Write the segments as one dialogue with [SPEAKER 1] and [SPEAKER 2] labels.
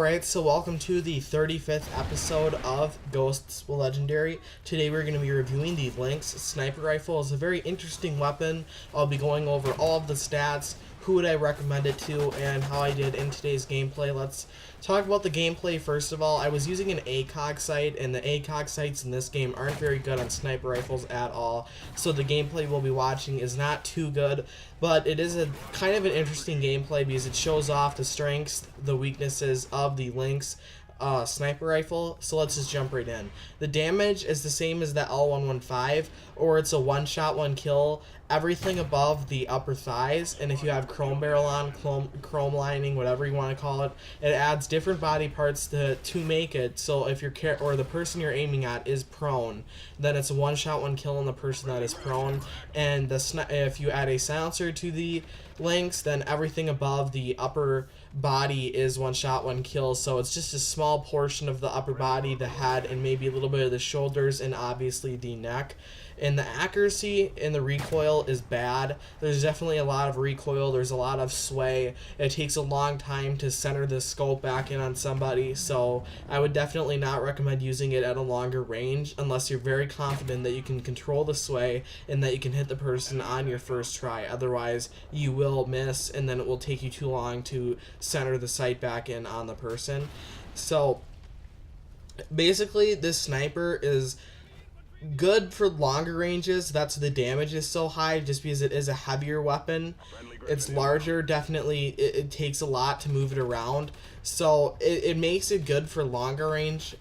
[SPEAKER 1] Alright, so welcome to the 35th episode of Ghosts Legendary. Today we're going to be reviewing the Lynx sniper rifle. It's a very interesting weapon. I'll be going over all of the stats, who would I recommend it to, and how I did in today's gameplay. Let's talk about the gameplay first of all. I was using an ACOG sight, and the ACOG sights in this game aren't very good on sniper rifles at all, so the gameplay we'll be watching is not too good, but it is a kind of an interesting gameplay because it shows off the strengths, the weaknesses of the Lynx sniper rifle. So let's just jump right in. The damage is the same as the L115, or it's a one-shot, one-kill, everything above the upper thighs, and if you have chrome barrel on, chrome lining, whatever you want to call it, it adds different body parts to make it so if your or the person you're aiming at is prone, then it's a one-shot, one-kill on the person that is prone. And if you add a silencer to the Lynx, then everything above the upper body is one shot, one kill, so it's just a small portion of the upper body, the head, and maybe a little bit of the shoulders, and obviously the neck. And the accuracy in the recoil is bad. There's definitely a lot of recoil, there's a lot of sway. It takes a long time to center the scope back in on somebody, so I would definitely not recommend using it at a longer range unless you're very confident that you can control the sway and that you can hit the person on your first try. Otherwise, you will miss, and then it will take you too long to center the sight back in on the person. So basically, this sniper is good for longer ranges. That's the damage is so high just because it is a heavier weapon. It's larger, definitely it takes a lot to move it around, so it makes it good for longer range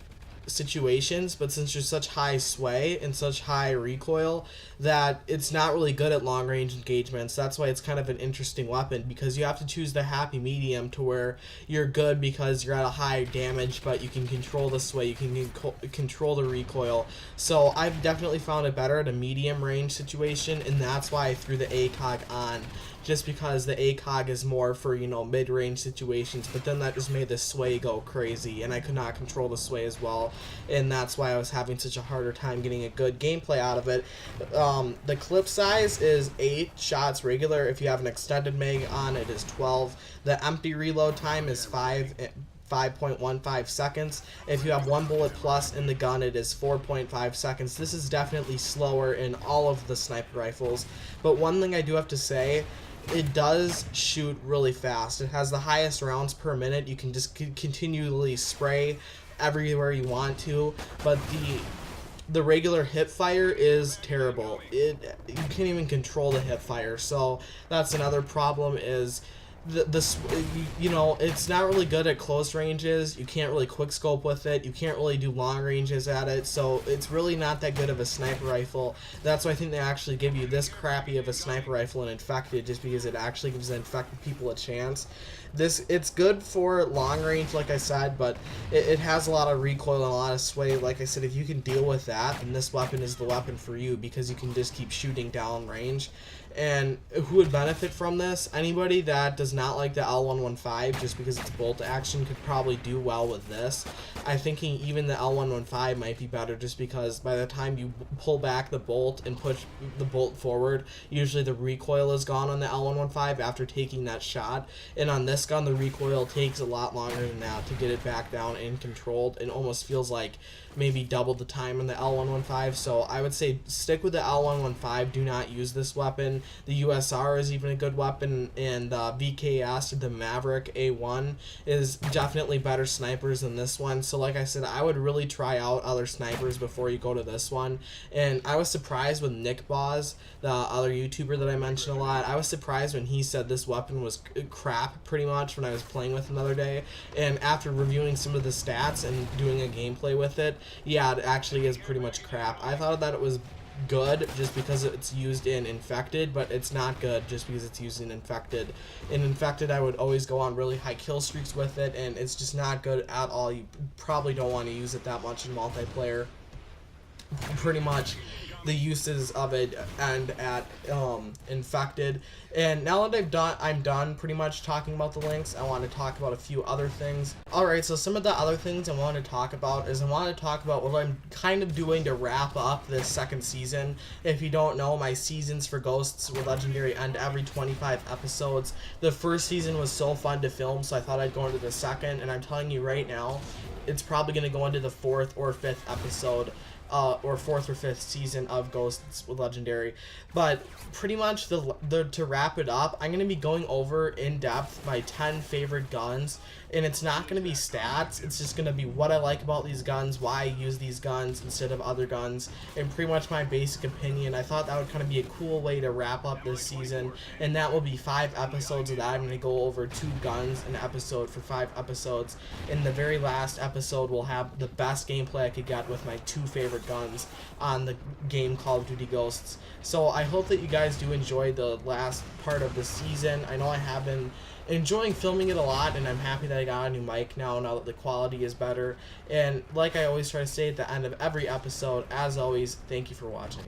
[SPEAKER 1] situations, but since there's such high sway and such high recoil that it's not really good at long range engagements. That's why it's kind of an interesting weapon, because you have to choose the happy medium to where you're good because you're at a high damage but you can control the sway, you can control the recoil. So I've definitely found it better at a medium range situation, and that's why I threw the ACOG on, just because the ACOG is more for, you know, mid-range situations, but then that just made the sway go crazy, and I could not control the sway as well, and that's why I was having such a harder time getting a good gameplay out of it. The clip size is 8 shots regular. If you have an extended mag on, it is 12. The empty reload time is 5.15 seconds. If you have one bullet plus in the gun, it is 4.5 seconds. This is definitely slower in all of the sniper rifles, but one thing I do have to say, it does shoot really fast. It has the highest rounds per minute. You can just continually spray everywhere you want to, but the regular hip fire is terrible. You can't even control the hip fire, so that's another problem. Is you know, it's not really good at close ranges. You can't really quick scope with it. You can't really do long ranges at it, so it's really not that good of a sniper rifle. That's why I think they actually give you this crappy of a sniper rifle in Infected, just because it actually gives the infected people a chance. It's good for long range, like I said, but it has a lot of recoil and a lot of sway. Like I said, if you can deal with that, then this weapon is the weapon for you, because you can just keep shooting down range. And who would benefit from this? Anybody that does not like the L115, just because it's bolt action, could probably do well with this. I'm thinking even the L115 might be better, just because by the time you pull back the bolt and push the bolt forward, usually the recoil is gone on the L115 after taking that shot. And on this gun, the recoil takes a lot longer than that to get it back down and controlled, and almost feels like maybe double the time on the L115. So I would say stick with the L115. Do not use this weapon. The USR is even a good weapon, and VKS, the Maverick A1, is definitely better snipers than this one. So like I said, I would really try out other snipers before you go to this one. And I was surprised with Nick Boz, the other YouTuber that I mentioned a lot. I was surprised when he said this weapon was crap pretty much when I was playing with him the other day. And after reviewing some of the stats and doing a gameplay with it, yeah, it actually is pretty much crap. I thought that it was good just because it's used in Infected, but it's not good just because it's used in Infected. In Infected, I would always go on really high kill streaks with it, and it's just not good at all. You probably don't want to use it that much in multiplayer. Pretty much the uses of it and at infected. And now that I'm done pretty much talking about the Lynx, I want to talk about a few other things. Alright, so some of the other things I want to talk about is I want to talk about what I'm kind of doing to wrap up this second season. If you don't know, my seasons for Ghosts with Legendary end every 25 episodes. The first season was so fun to film, so I thought I'd go into the second, and I'm telling you right now, it's probably going to go into the 4th or 5th episode, or 4th or 5th season of Ghosts with Legendary. But pretty much to wrap it up, I'm going to be going over in depth my 10 favorite guns, and it's not going to be stats, it's just going to be what I like about these guns, why I use these guns instead of other guns, and pretty much my basic opinion. I thought that would kind of be a cool way to wrap up this season, and that will be 5 episodes of that. I'm going to go over 2 guns an episode for 5 episodes. In the very last episode, we'll have the best gameplay I could get with my 2 favorite guns on the game Call of Duty Ghosts. So I hope that you guys do enjoy the last part of the season. I know I have been enjoying filming it a lot, and I'm happy that I got a new mic now that the quality is better. And like I always try to say at the end of every episode, as always, thank you for watching.